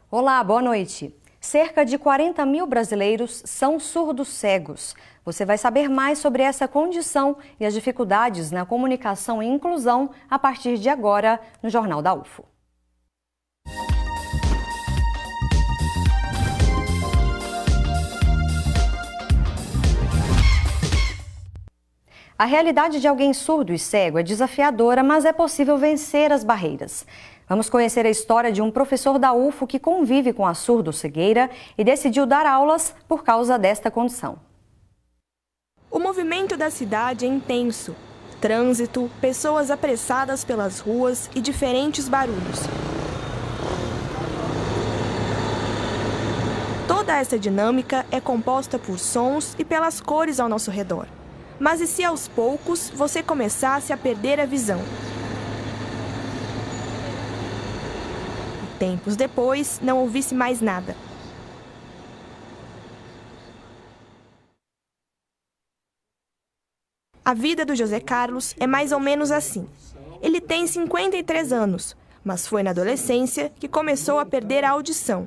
Olá, boa noite. Cerca de 40 mil brasileiros são surdos cegos. Você vai saber mais sobre essa condição e as dificuldades na comunicação e inclusão a partir de agora no Jornal da UFO. A realidade de alguém surdo e cego é desafiadora, mas é possível vencer as barreiras. Vamos conhecer a história de um professor da UFO que convive com a surdo-cegueira e decidiu dar aulas por causa desta condição. O movimento da cidade é intenso. Trânsito, pessoas apressadas pelas ruas e diferentes barulhos. Toda essa dinâmica é composta por sons e pelas cores ao nosso redor. Mas e se aos poucos você começasse a perder a visão? E tempos depois, não ouvisse mais nada. A vida do José Carlos é mais ou menos assim. Ele tem 53 anos, mas foi na adolescência que começou a perder a audição.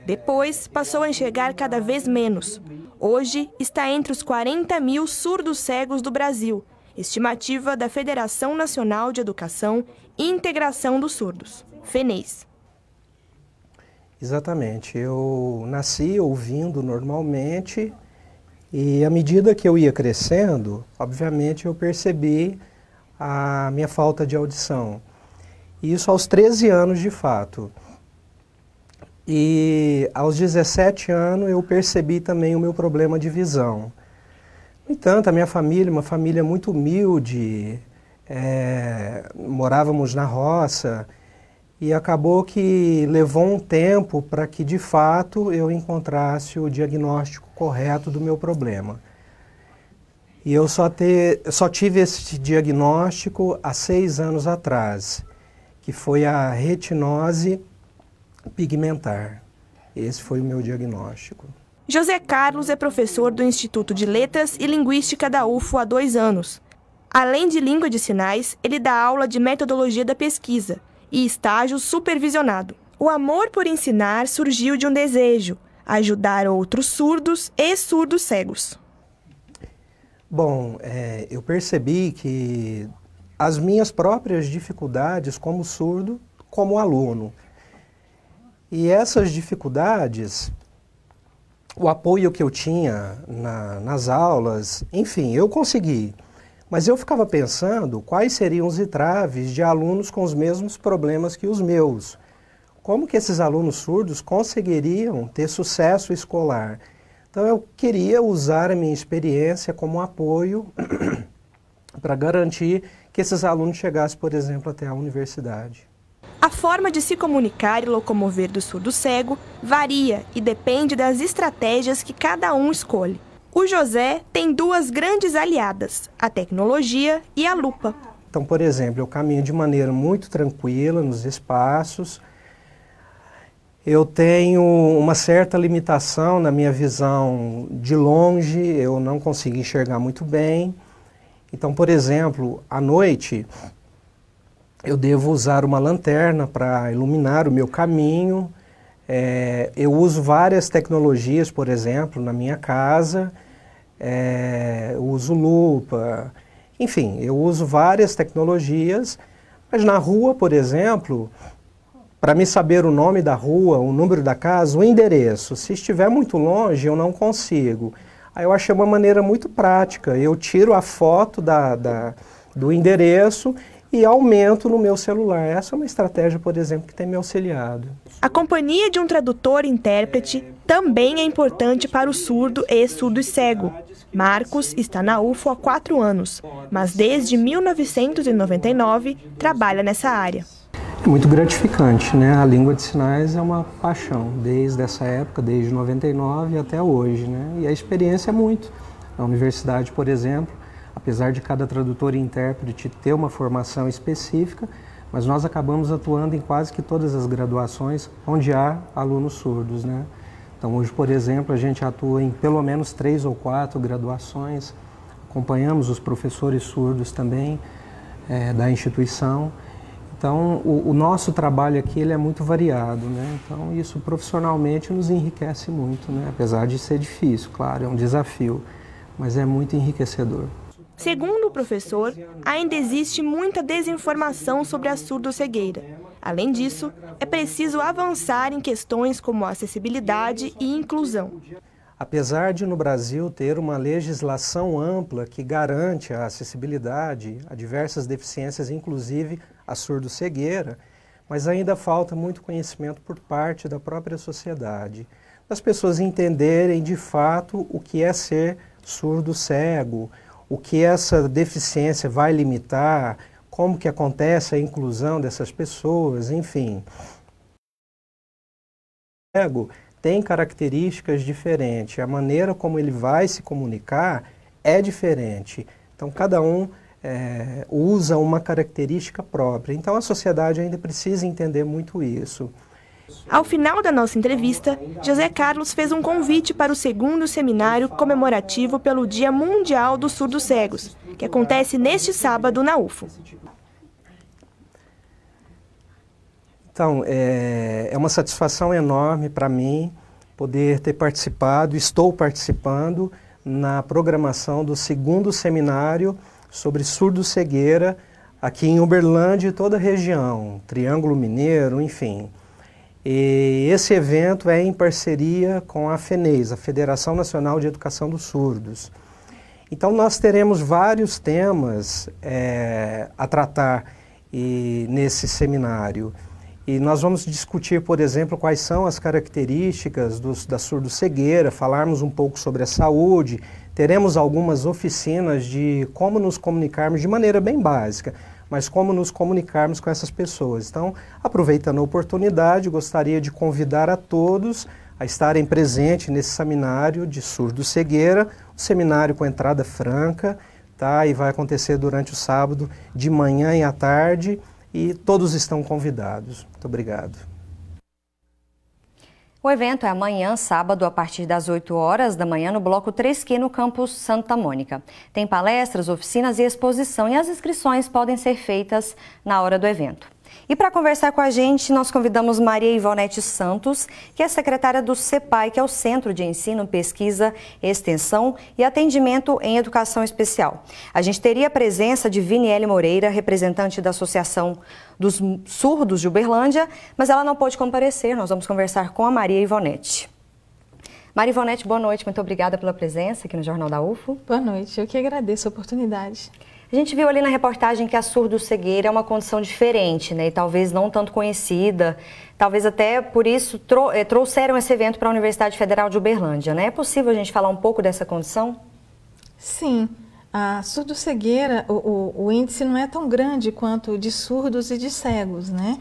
Depois, passou a enxergar cada vez menos. Hoje, está entre os 40 mil surdos cegos do Brasil, estimativa da Federação Nacional de Educação e Integração dos Surdos, FENES. Exatamente. Eu nasci ouvindo normalmente e, à medida que eu ia crescendo, obviamente, eu percebi a minha falta de audição. Isso aos 13 anos, de fato. E aos 17 anos eu percebi também o meu problema de visão. No entanto, a minha família, uma família muito humilde, morávamos na roça e acabou que levou um tempo para que de fato eu encontrasse o diagnóstico correto do meu problema. E eu só tive esse diagnóstico há 6 anos atrás, que foi a retinose pigmentar. Esse foi o meu diagnóstico. José Carlos é professor do Instituto de Letras e Linguística da UFO há 2 anos. Além de língua de sinais, ele dá aula de metodologia da pesquisa e estágio supervisionado. O amor por ensinar surgiu de um desejo: ajudar outros surdos e surdos cegos. Bom, eu percebi que as minhas próprias dificuldades como surdo, como aluno, e essas dificuldades, o apoio que eu tinha nas aulas, enfim, eu consegui. Mas eu ficava pensando quais seriam os entraves de alunos com os mesmos problemas que os meus. Como que esses alunos surdos conseguiriam ter sucesso escolar? Então eu queria usar a minha experiência como apoio para garantir que esses alunos chegassem, por exemplo, até a universidade. A forma de se comunicar e locomover do surdo cego varia e depende das estratégias que cada um escolhe. O José tem 2 grandes aliadas, a tecnologia e a lupa. Então, por exemplo, eu caminho de maneira muito tranquila nos espaços. Eu tenho uma certa limitação na minha visão de longe, eu não consigo enxergar muito bem. Então, por exemplo, à noite, eu devo usar uma lanterna para iluminar o meu caminho. Eu uso várias tecnologias, por exemplo, na minha casa. Eu uso lupa. Enfim, eu uso várias tecnologias. Mas na rua, por exemplo, para me saber o nome da rua, o número da casa, o endereço, se estiver muito longe, eu não consigo. Aí eu achei uma maneira muito prática. Eu tiro a foto do endereço e aumento no meu celular. Essa é uma estratégia, por exemplo, que tem me auxiliado. A companhia de um tradutor-intérprete também é importante para o surdo e surdo cego. Marcos está na UFO há 4 anos, mas desde 1999 trabalha nessa área. É muito gratificante, né? A língua de sinais é uma paixão, desde essa época, desde 99 até hoje, né? E a experiência é muito. Na universidade, por exemplo, apesar de cada tradutor e intérprete ter uma formação específica, mas nós acabamos atuando em quase que todas as graduações onde há alunos surdos, né? Então hoje, por exemplo, a gente atua em pelo menos 3 ou 4 graduações, acompanhamos os professores surdos também da instituição. Então, o nosso trabalho aqui ele é muito variado, né? Então, isso profissionalmente nos enriquece muito, né? Apesar de ser difícil, claro, é um desafio, mas é muito enriquecedor. Segundo o professor, ainda existe muita desinformação sobre a surdo-cegueira. Além disso, é preciso avançar em questões como acessibilidade e inclusão. Apesar de no Brasil ter uma legislação ampla que garante a acessibilidade a diversas deficiências, inclusive a surdo-cegueira, mas ainda falta muito conhecimento por parte da própria sociedade, das pessoas entenderem de fato o que é ser surdo-cego, o que essa deficiência vai limitar, como que acontece a inclusão dessas pessoas, enfim. O cego tem características diferentes, a maneira como ele vai se comunicar é diferente. Então, cada um usa uma característica própria. Então, a sociedade ainda precisa entender muito isso. Ao final da nossa entrevista, José Carlos fez um convite para o 2º seminário comemorativo pelo Dia Mundial dos Surdos Cegos, que acontece neste sábado na UFO. Então, é uma satisfação enorme para mim poder ter participado, estou participando na programação do 2º seminário sobre surdo-cegueira aqui em Uberlândia e toda a região, Triângulo Mineiro, enfim. E esse evento é em parceria com a FENES, a Federação Nacional de Educação dos Surdos. Então nós teremos vários temas a tratar nesse seminário. E nós vamos discutir, por exemplo, quais são as características da surdo-cegueira, falarmos um pouco sobre a saúde, teremos algumas oficinas de como nos comunicarmos de maneira bem básica, mas como nos comunicarmos com essas pessoas. Então, aproveitando a oportunidade, gostaria de convidar a todos a estarem presentes nesse seminário de surdo-cegueira, um seminário com entrada franca, tá? E vai acontecer durante o sábado, de manhã e à tarde, e todos estão convidados. Muito obrigado. O evento é amanhã, sábado, a partir das 8 horas da manhã, no Bloco 3Q, no campus Santa Mônica. Tem palestras, oficinas e exposição, e as inscrições podem ser feitas na hora do evento. E para conversar com a gente, nós convidamos Maria Ivonete Santos, que é secretária do CEPAI, que é o Centro de Ensino, Pesquisa, Extensão e Atendimento em Educação Especial. A gente teria a presença de Viniele Moreira, representante da Associação dos Surdos de Uberlândia, mas ela não pôde comparecer. Nós vamos conversar com a Maria Ivonete. Maria Ivonete, boa noite. Muito obrigada pela presença aqui no Jornal da UFO. Boa noite. Eu que agradeço a oportunidade. A gente viu ali na reportagem que a surdo-cegueira é uma condição diferente, né? E talvez não tanto conhecida. Talvez até por isso trouxeram esse evento para a Universidade Federal de Uberlândia, né? É possível a gente falar um pouco dessa condição? Sim. A surdo-cegueira, o índice não é tão grande quanto o de surdos e de cegos, né?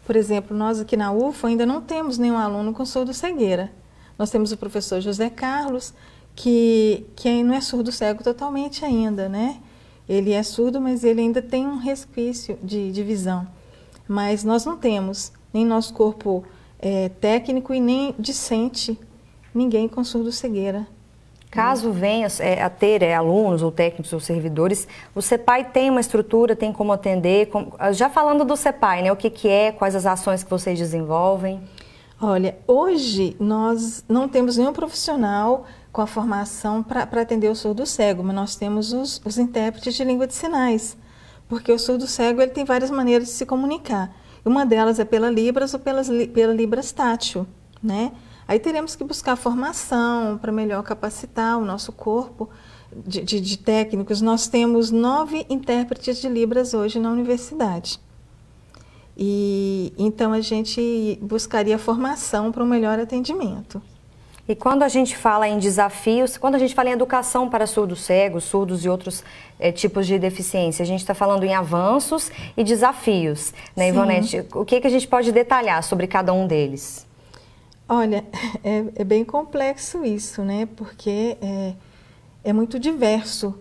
Por exemplo, nós aqui na UFO ainda não temos nenhum aluno com surdo-cegueira. Nós temos o professor José Carlos, que não é surdo-cego totalmente ainda, né? Ele é surdo, mas ele ainda tem um resquício de visão. Mas nós não temos, nem nosso corpo técnico e nem discente, ninguém com surdo-cegueira. Caso venha a ter alunos ou técnicos ou servidores, o CEPAI tem uma estrutura, tem como atender? Já falando do CEPAI, né? O que é, quais as ações que vocês desenvolvem? Olha, hoje nós não temos nenhum profissional com a formação para atender o surdo-cego, mas nós temos os intérpretes de língua de sinais, porque o surdo-cego ele tem várias maneiras de se comunicar. Uma delas é pela Libras ou pela Libras tátil, né? Aí teremos que buscar formação para melhor capacitar o nosso corpo de técnicos. Nós temos 9 intérpretes de Libras hoje na universidade. E então a gente buscaria formação para um melhor atendimento. E quando a gente fala em desafios, quando a gente fala em educação para surdos cegos, surdos e outros tipos de deficiência, a gente está falando em avanços e desafios, né, Ivonete? O que a gente pode detalhar sobre cada um deles? Olha, é bem complexo isso, né? Porque é muito diverso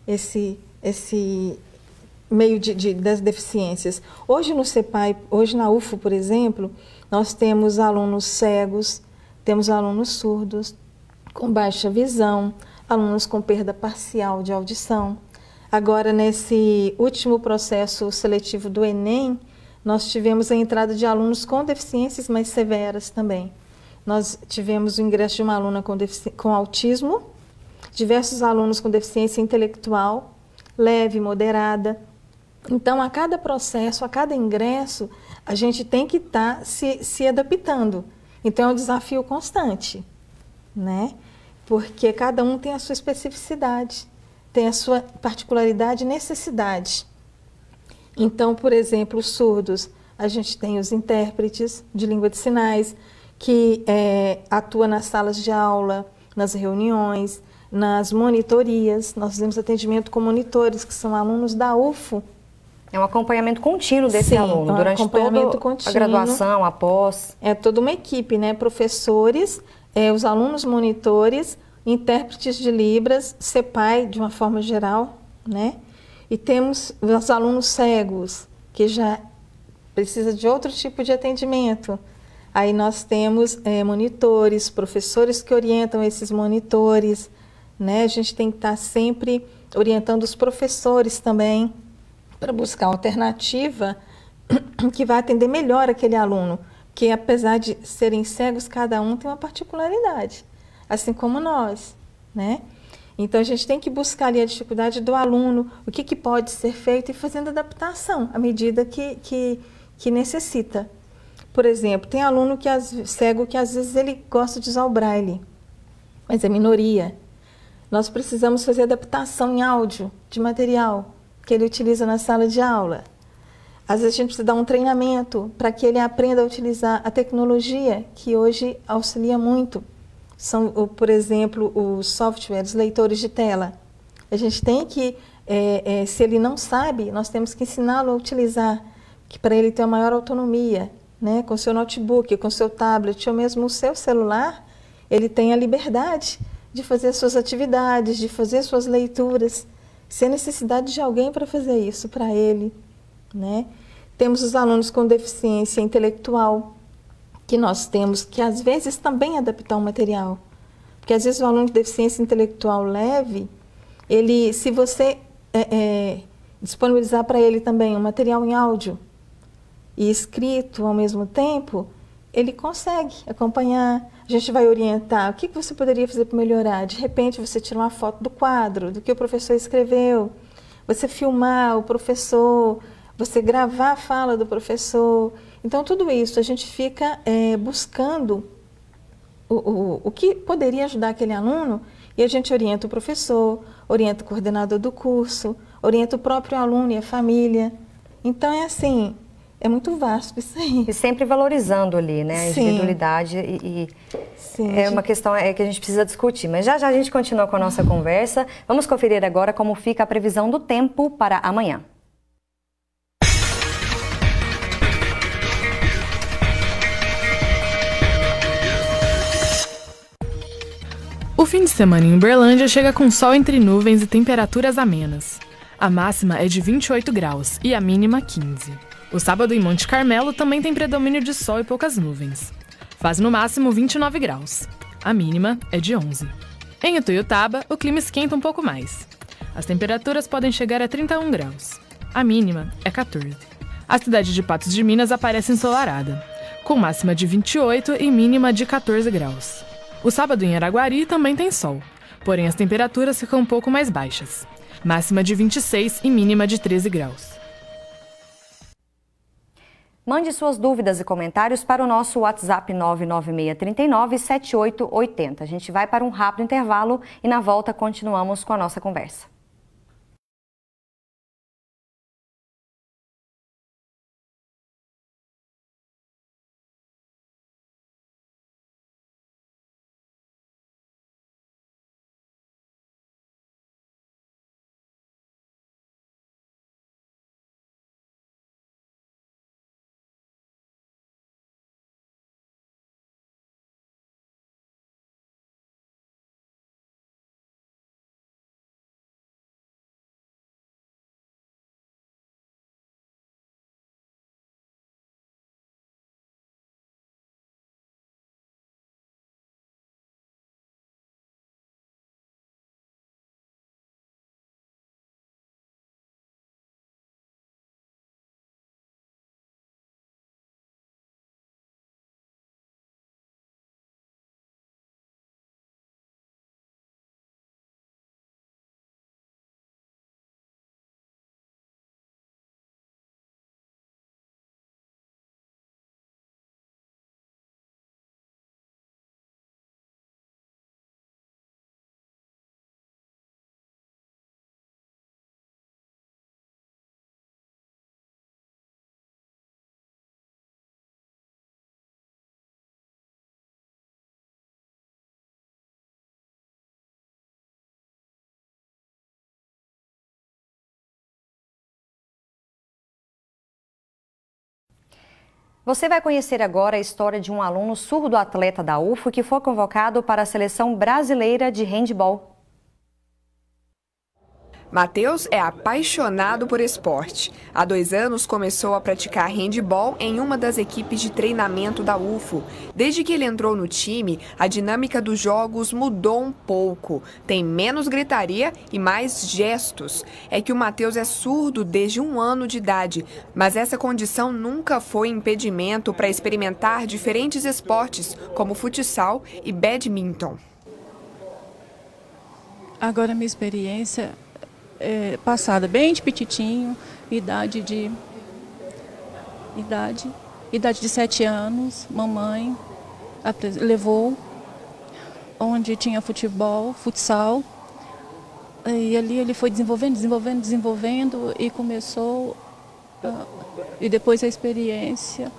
esse meio das deficiências. Hoje no CEPAI, hoje na UFO, por exemplo, nós temos alunos cegos, temos alunos surdos, com baixa visão, alunos com perda parcial de audição. Agora, nesse último processo seletivo do Enem, Nós tivemos a entrada de alunos com deficiências mais severas também. Nós tivemos o ingresso de uma aluna com autismo, diversos alunos com deficiência intelectual, leve, moderada. Então, a cada processo, a cada ingresso, a gente tem que estar se adaptando. Então, é um desafio constante, né? Porque cada um tem a sua especificidade, tem a sua particularidade e necessidade. Então, por exemplo, os surdos, a gente tem os intérpretes de língua de sinais, que atuam nas salas de aula, nas reuniões, nas monitorias. Nós fazemos atendimento com monitores, que são alunos da UFO. É um acompanhamento contínuo desse aluno, durante toda a graduação, após. É toda uma equipe, né? Professores, os alunos monitores, intérpretes de Libras, CEPAI, de uma forma geral, né? E temos os alunos cegos, que já precisa de outro tipo de atendimento. Aí nós temos monitores, professores que orientam esses monitores, né? A gente tem que estar sempre orientando os professores também para buscar uma alternativa que vai atender melhor aquele aluno, que apesar de serem cegos, cada um tem uma particularidade, assim como nós, né? Então, a gente tem que buscar ali a dificuldade do aluno, o que pode ser feito e fazendo adaptação à medida que necessita. Por exemplo, tem aluno cego que às vezes ele gosta de usar o braille, mas é minoria. Nós precisamos fazer adaptação em áudio de material que ele utiliza na sala de aula. Às vezes a gente precisa dar um treinamento para que ele aprenda a utilizar a tecnologia, que hoje auxilia muito. São, por exemplo, os softwares, leitores de tela. A gente tem que, se ele não sabe, nós temos que ensiná-lo a utilizar, que para ele ter uma maior autonomia, né? Com seu notebook, com seu tablet, ou mesmo o seu celular, ele tem a liberdade de fazer suas atividades, de fazer suas leituras, sem necessidade de alguém para fazer isso para ele, né? Temos os alunos com deficiência intelectual, que nós temos que, às vezes, também adaptar o material. Porque, às vezes, o aluno de deficiência intelectual leve, se você disponibilizar para ele também um material em áudio e escrito ao mesmo tempo, ele consegue acompanhar. A gente vai orientar o que você poderia fazer para melhorar. De repente, você tira uma foto do quadro, do que o professor escreveu, você filmar o professor, você gravar a fala do professor. Então, tudo isso, a gente fica buscando o que poderia ajudar aquele aluno e a gente orienta o professor, orienta o coordenador do curso, orienta o próprio aluno e a família. Então, é assim, é muito vasto isso aí. E sempre valorizando ali, né, a individualidade Sim, é uma questão que a gente precisa discutir. Mas já já a gente continua com a nossa conversa. Vamos conferir agora como fica a previsão do tempo para amanhã. O fim de semana em Uberlândia chega com sol entre nuvens e temperaturas amenas. A máxima é de 28 graus e a mínima 15. O sábado em Monte Carmelo também tem predomínio de sol e poucas nuvens. Faz no máximo 29 graus. A mínima é de 11. Em Ituiutaba, o clima esquenta um pouco mais. As temperaturas podem chegar a 31 graus. A mínima é 14. A cidade de Patos de Minas aparece ensolarada, com máxima de 28 e mínima de 14 graus. O sábado em Araguari também tem sol, porém as temperaturas ficam um pouco mais baixas. Máxima de 26 e mínima de 13 graus. Mande suas dúvidas e comentários para o nosso WhatsApp 996397880. A gente vai para um rápido intervalo e na volta continuamos com a nossa conversa. Você vai conhecer agora a história de um aluno surdo-atleta da UFO que foi convocado para a seleção brasileira de handebol. Matheus é apaixonado por esporte. Há 2 anos começou a praticar handebol em uma das equipes de treinamento da UFO. Desde que ele entrou no time, a dinâmica dos jogos mudou um pouco. Tem menos gritaria e mais gestos. É que o Matheus é surdo desde 1 ano de idade, mas essa condição nunca foi impedimento para experimentar diferentes esportes, como futsal e badminton. Agora, minha experiência passada, bem de petitinho, idade de 7 anos, mamãe levou, onde tinha futebol, futsal, e ali ele foi desenvolvendo e começou, e depois a experiência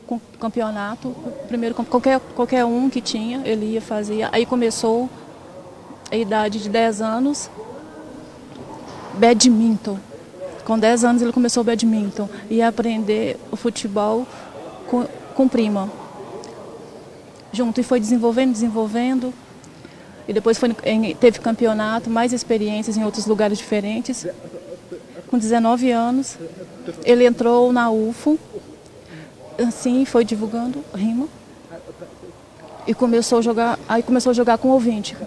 com campeonato, primeiro qualquer um que tinha, ele ia fazer, aí começou a idade de 10 anos, badminton. Com 10 anos ele começou o badminton e ia aprender o futebol com prima. Junto, e foi desenvolvendo. E depois teve campeonato, mais experiências em outros lugares diferentes. Com 19 anos, ele entrou na UFO, assim, foi divulgando rima. E começou a jogar com ouvinte,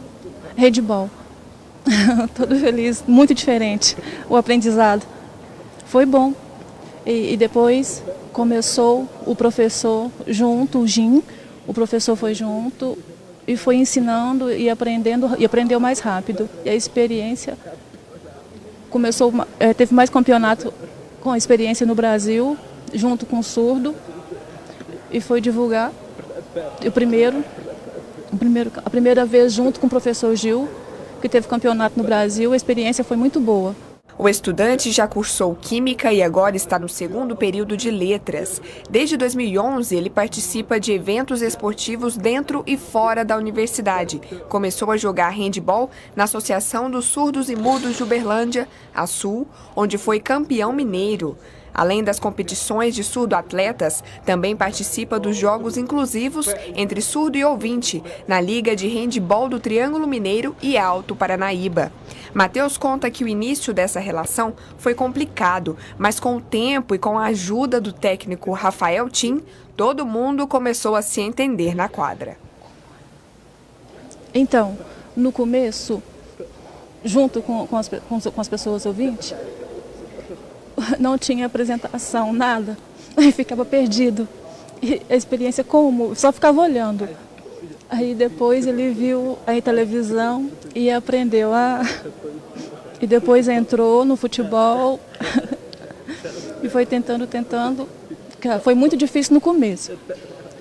handebol. Todo feliz, muito diferente o aprendizado. Foi bom. E depois começou o professor junto, o Jim, o professor foi junto e foi ensinando e aprendendo, e aprendeu mais rápido. E a experiência começou, teve mais campeonato com a experiência no Brasil, junto com o surdo, e foi divulgar a primeira vez junto com o professor Gil, que teve campeonato no Brasil, a experiência foi muito boa. O estudante já cursou Química e agora está no 2º período de Letras. Desde 2011, ele participa de eventos esportivos dentro e fora da universidade. Começou a jogar handebol na Associação dos Surdos e Mudos de Uberlândia, a SUL, onde foi campeão mineiro. Além das competições de surdo-atletas, também participa dos jogos inclusivos entre surdo e ouvinte, na Liga de Handebol do Triângulo Mineiro e Alto Paranaíba. Matheus conta que o início dessa relação foi complicado, mas com o tempo e com a ajuda do técnico Rafael Tim, todo mundo começou a se entender na quadra. Então, no começo, junto com as pessoas ouvintes, não tinha apresentação, nada. Aí ficava perdido. E a experiência como? Só ficava olhando. Aí depois ele viu a televisão e aprendeu E depois entrou no futebol e foi tentando. Foi muito difícil no começo.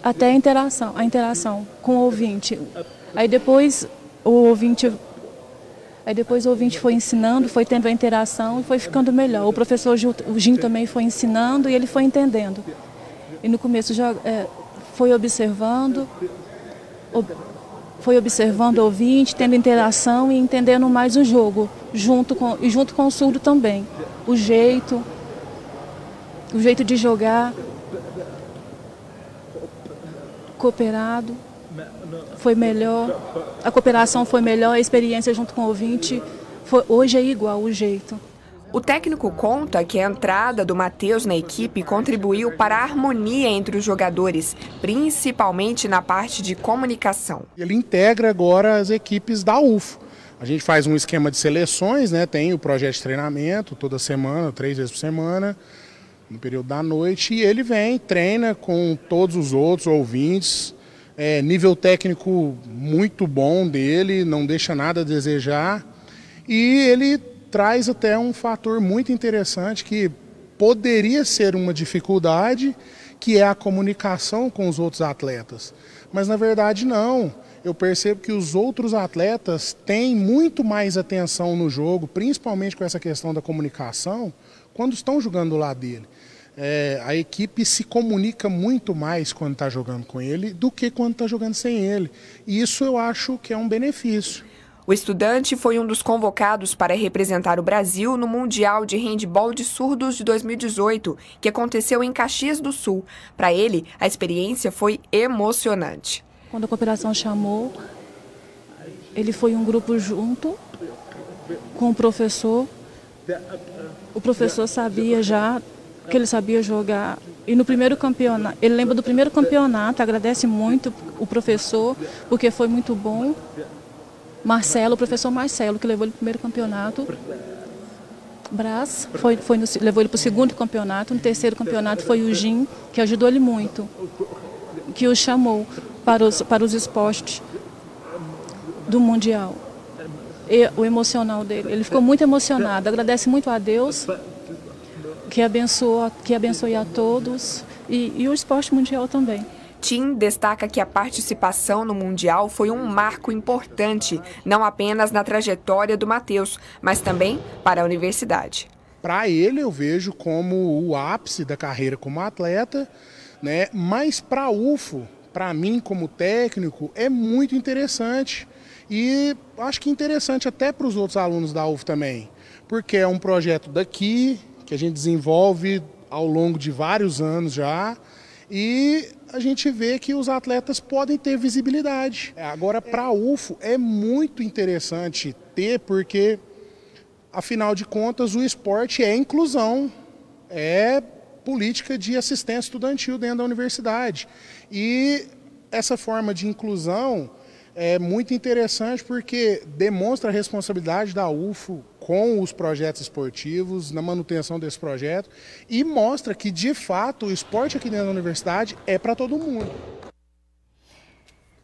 Até a interação com o ouvinte. Aí depois o ouvinte foi ensinando, foi tendo a interação e foi ficando melhor. O professor Gil também foi ensinando e ele foi entendendo. E no começo já foi observando o ouvinte, tendo interação e entendendo mais o jogo, junto com o surdo também. O jeito de jogar, cooperado. Foi melhor, a cooperação foi melhor, a experiência junto com o ouvinte, hoje é igual o jeito. O técnico conta que a entrada do Matheus na equipe contribuiu para a harmonia entre os jogadores, principalmente na parte de comunicação. Ele integra agora as equipes da UFO. A gente faz um esquema de seleções, né? Tem o projeto de treinamento toda semana, 3 vezes por semana, no período da noite, e ele treina com todos os outros ouvintes. Nível técnico muito bom dele, não deixa nada a desejar. E ele traz até um fator muito interessante que poderia ser uma dificuldade, que é a comunicação com os outros atletas. Mas na verdade não. Eu percebo que os outros atletas têm muito mais atenção no jogo, principalmente com essa questão da comunicação, quando estão jogando do lado dele. A equipe se comunica muito mais quando está jogando com ele do que quando está jogando sem ele. E isso eu acho que é um benefício. O estudante foi um dos convocados para representar o Brasil no Mundial de Handebol de Surdos de 2018, que aconteceu em Caxias do Sul. Para ele, a experiência foi emocionante. Quando a cooperação chamou, ele foi um grupo junto com o professor. O professor sabia já que ele sabia jogar. E no primeiro campeonato, ele lembra do primeiro campeonato, agradece muito o professor, porque foi muito bom. Marcelo, o professor Marcelo, que levou ele para o primeiro campeonato. Brás, levou ele para o segundo campeonato. No terceiro campeonato foi o Jim, que ajudou ele muito, que o chamou para os esportes do Mundial. E o emocional dele, ele ficou muito emocionado, agradece muito a Deus, que abençoe a todos e o esporte mundial também. Tim destaca que a participação no Mundial foi um marco importante, não apenas na trajetória do Matheus, mas também para a universidade. Para ele eu vejo como o ápice da carreira como atleta, né? Mas para a UFO, para mim como técnico, é muito interessante. E acho que interessante até para os outros alunos da UFO também, porque é um projeto daqui, que a gente desenvolve ao longo de vários anos já, e a gente vê que os atletas podem ter visibilidade. Agora, para a UFO é muito interessante ter, porque, afinal de contas, o esporte é inclusão, é política de assistência estudantil dentro da universidade. E essa forma de inclusão é muito interessante porque demonstra a responsabilidade da UFO com os projetos esportivos, na manutenção desse projeto, e mostra que, de fato, o esporte aqui dentro da universidade é para todo mundo.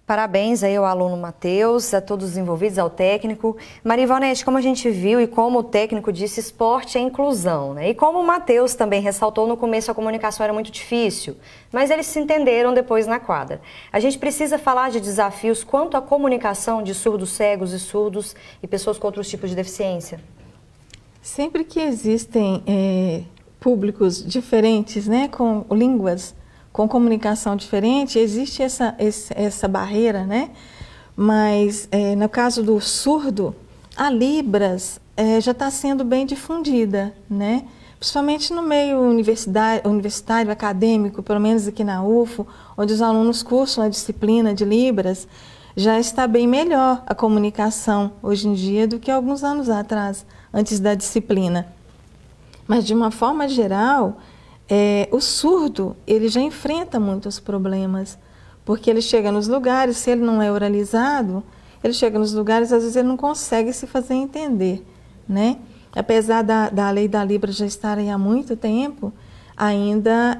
Parabéns aí ao aluno Matheus, a todos os envolvidos, ao técnico. Maria Ivonete, como a gente viu e como o técnico disse, esporte é inclusão, né? E como o Matheus também ressaltou, no começo a comunicação era muito difícil, mas eles se entenderam depois na quadra. A gente precisa falar de desafios quanto à comunicação de surdos cegos e surdos e pessoas com outros tipos de deficiência. Sempre que existem públicos diferentes, né, com línguas, com comunicação diferente, existe essa barreira, né? Mas no caso do surdo, a Libras já está sendo bem difundida, né? Principalmente no meio universitário, acadêmico, pelo menos aqui na UFO, onde os alunos cursam a disciplina de Libras, já está bem melhor a comunicação hoje em dia do que alguns anos atrás, antes da disciplina. Mas de uma forma geral, o surdo, ele já enfrenta muitos problemas, porque ele chega nos lugares, se ele não é oralizado, ele chega nos lugares, às vezes ele não consegue se fazer entender, né? Apesar da lei da Libras já estar aí há muito tempo, ainda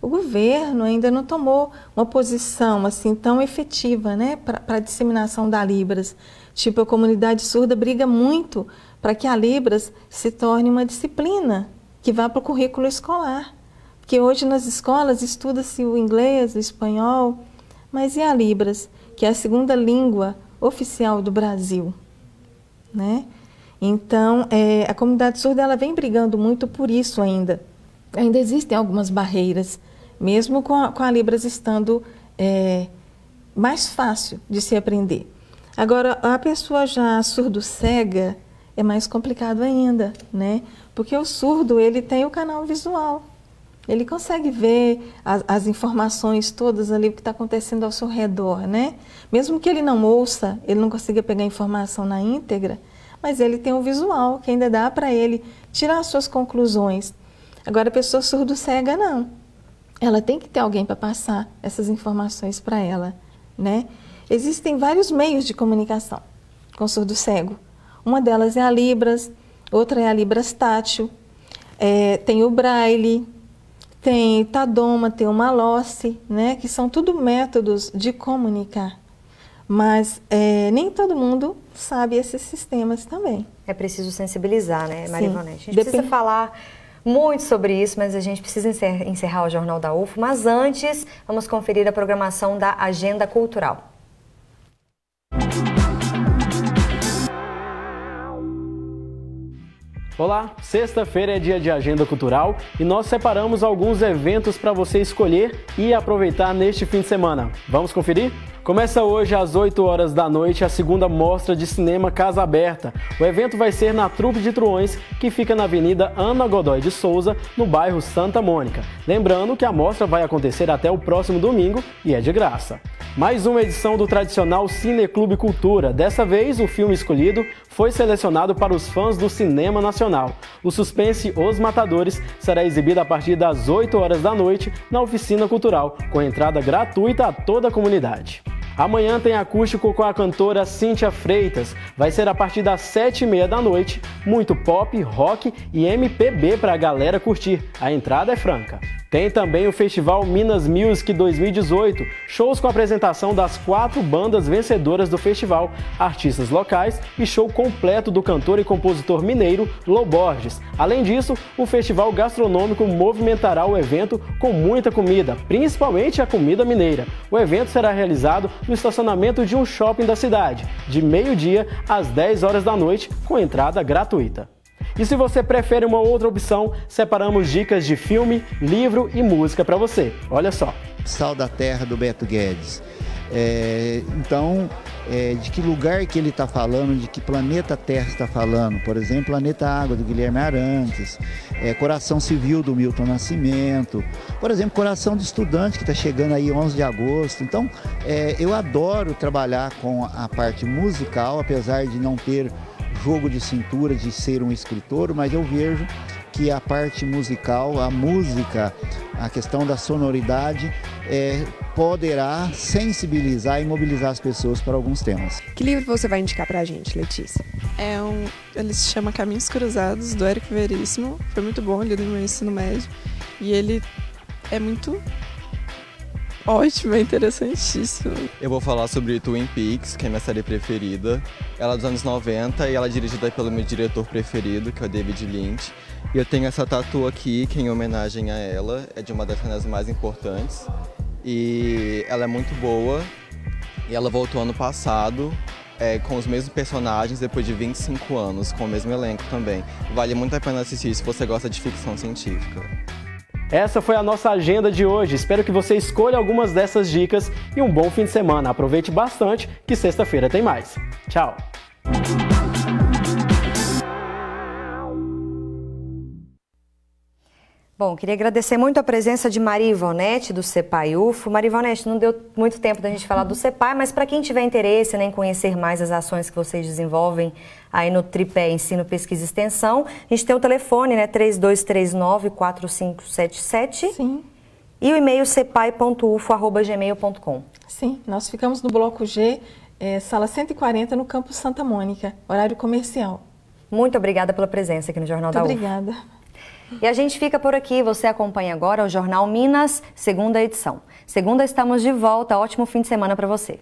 o governo ainda não tomou uma posição assim tão efetiva, né, para a disseminação da Libras. Tipo, a comunidade surda briga muito para que a Libras se torne uma disciplina que vá para o currículo escolar. Porque hoje nas escolas estuda-se o inglês, o espanhol, mas e a Libras, que é a segunda língua oficial do Brasil, né? Então, a comunidade surda ela vem brigando muito por isso ainda. Ainda existem algumas barreiras, mesmo com a Libras estando mais fácil de se aprender. Agora, a pessoa já surdo-cega é mais complicado ainda, né? Porque o surdo, ele tem o canal visual. Ele consegue ver as informações todas ali, o que está acontecendo ao seu redor, né? Mesmo que ele não ouça, ele não consiga pegar a informação na íntegra, mas ele tem o visual, que ainda dá para ele tirar as suas conclusões. Agora, a pessoa surdo-cega, não. Ela tem que ter alguém para passar essas informações para ela, né? Existem vários meios de comunicação com surdo-cego. Uma delas é a Libras, outra é a Libras tátil, tem o Braille, tem Tadoma, tem o Malossi, né? Que são tudo métodos de comunicar. Mas nem todo mundo sabe esses sistemas também. É preciso sensibilizar, né, Maria Ivonete? A gente precisa falar muito sobre isso, mas a gente precisa encerrar o Jornal da UFO. Mas antes, vamos conferir a programação da Agenda Cultural. Olá, sexta-feira é dia de Agenda Cultural e nós separamos alguns eventos para você escolher e aproveitar neste fim de semana. Vamos conferir? Começa hoje às 8 horas da noite a segunda mostra de cinema Casa Aberta. O evento vai ser na Trupe de Truões, que fica na Avenida Ana Godoy de Souza, no bairro Santa Mônica. Lembrando que a mostra vai acontecer até o próximo domingo e é de graça. Mais uma edição do tradicional Cineclube Cultura. Dessa vez, o filme escolhido foi selecionado para os fãs do cinema nacional. O suspense Os Matadores será exibido a partir das 8 horas da noite na Oficina Cultural, com entrada gratuita a toda a comunidade. Amanhã tem acústico com a cantora Cíntia Freitas. Vai ser a partir das 7h30 da noite. Muito pop, rock e MPB para a galera curtir. A entrada é franca. Tem também o Festival Minas Music 2018, shows com a apresentação das 4 bandas vencedoras do festival, artistas locais e show completo do cantor e compositor mineiro Lô Borges. Além disso, o festival gastronômico movimentará o evento com muita comida, principalmente a comida mineira. O evento será realizado no estacionamento de um shopping da cidade, de meio-dia às 10 horas da noite, com entrada gratuita. E se você prefere uma outra opção, separamos dicas de filme, livro e música para você. Olha só. Sal da Terra, do Beto Guedes. De que lugar que ele está falando, de que planeta Terra está falando. Por exemplo, Planeta Água, do Guilherme Arantes. Coração Civil, do Milton Nascimento. Por exemplo, Coração de Estudante, que está chegando aí 11 de agosto. Então, eu adoro trabalhar com a parte musical, apesar de não ter jogo de cintura de ser um escritor, mas eu vejo que a parte musical, a música, a questão da sonoridade poderá sensibilizar e mobilizar as pessoas para alguns temas. Que livro você vai indicar pra gente, Letícia? Ele se chama Caminhos Cruzados, do Érico Veríssimo. Foi muito bom, li no meu ensino médio. E ele é muito ótimo, é interessantíssimo. Eu vou falar sobre Twin Peaks, que é minha série preferida. Ela é dos anos 90 e ela é dirigida pelo meu diretor preferido, que é o David Lynch. E eu tenho essa tatu aqui, que é em homenagem a ela, é de uma das cenas mais importantes. E ela é muito boa. E ela voltou ano passado, com os mesmos personagens, depois de 25 anos, com o mesmo elenco também. Vale muito a pena assistir se você gosta de ficção científica. Essa foi a nossa agenda de hoje. Espero que você escolha algumas dessas dicas e um bom fim de semana. Aproveite bastante, que sexta-feira tem mais. Tchau! Bom, queria agradecer muito a presença de Maria Ivonete, do CEPAI UFO. Maria Ivonete, não deu muito tempo da gente falar do CEPAI, mas para quem tiver interesse em conhecer mais as ações que vocês desenvolvem aí no tripé Ensino, Pesquisa e Extensão, a gente tem o telefone, 3239-4577. Sim. E o e-mail cepai.ufo@gmail.com. Sim, nós ficamos no bloco G, sala 140, no campus Santa Mônica, horário comercial. Muito obrigada pela presença aqui no Jornal da UFO. Obrigada. E a gente fica por aqui. Você acompanha agora o Jornal Minas, segunda edição. Segunda estamos de volta. Ótimo fim de semana para você.